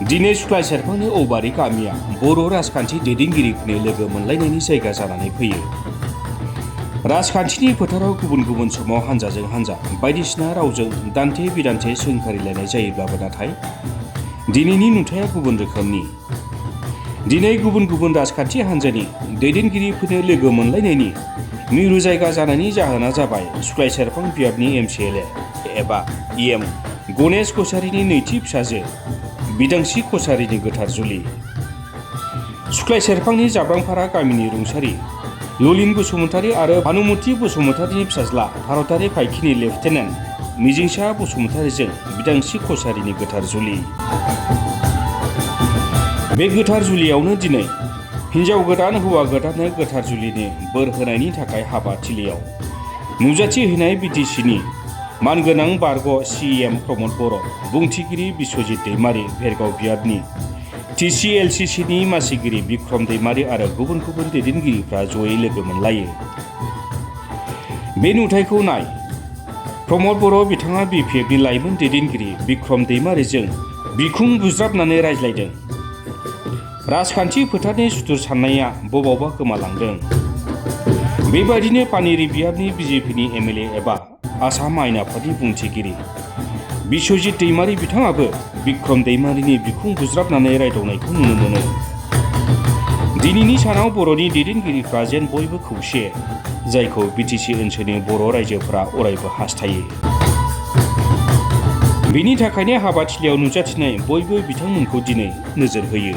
दिनै सुख्लाय सेरफांनि औबारि गामिया बर' राजखान्थि दैदेनगिरिफोरनि लोगो मोनलायनायनि जायगा जानानै फैयो। राजखान्थिनि फोथाराव गुबुन गुबुन समाव हानजाजों हानजा बायदिसिना रावजों दान्थे बिदान्थे सोंखारिलायनाय जायोब्लाबो नाथाय दिनैनि नुथाया गुबुन रोखोमनि। दिनै गुबुन गुबुन राजखान्थि हानजानि दैदेनगिरिफोरनो लोगो मोनलायनायनि मिरु जायगा जानायनि जाहोना जाबाय सुख्लाय सेरफां बियाबनि MCLA एबा EM गणेश कछारीनि नैथि फिसाजो बिदांस्रि कछारीनि गोथार जुलि। सुख्लाय सेरफांनि जाब्रांफारा गामिनि रुंसारि ललिन बसुमतारी आरो भानुमति बसुमतारीनि फिसाज्ला भारतारि फायखिनि लेफ्टेनेन्ट मिजिंसा बसुमतारीजों बिदांस्रि कछारीनि गोथार जुलि। बे गोथार जुलियावनो दिनै हिन्जाव गोदान हौवा गोदाननो गोथार जुलिनि बोर होनायनि थाखाय हाबा थिलियाव नुजाथिहैनाय BTCनि मानगोनां बारग' CEM प्रमद बर', बुंथिगिरि बिश्वजित दैमारी भेरगाव बियाबनि TCLCCनि मासिगिरि बिक्रम दैमारी आरो गुबुन गुबुन दैदेनगिरिफ्रा जयै लोगो मोनलायो। बे नुथायखौ नाय। प्रमद बर' बिथाङा BPFनि लाइमोन दैदेनगिरि बिक्रम दैमारीजों बिखुं बुज्राबनानै रायज्लायदों। राजखान्थि फोथारनि सुथुर साननाया बबावबा गोमालांदों। बेबायदिनो पानेरि बियाबनि BJPनि MLA एबा आसाम आयेन आफादनि बुंथिगिरि बिश्वजित दैमारी बिथाङाबो बिक्रम दैमारीनि बिखुं बुज्राबनानै रायदावनायखौ नुनो मोनो। दिनैनि सानाव बर'नि दैदेनगिरिफ्रा जेन बयबो खौसे, जायखौ BTC ओनसोलनि बर' रायजोफोरा अरायबो हास्थायो। बेनि थाखायनो हाबाथिलियाव नुजाथिनाय बयबो बिथांमोनखौ दिनै नोजोर होयो।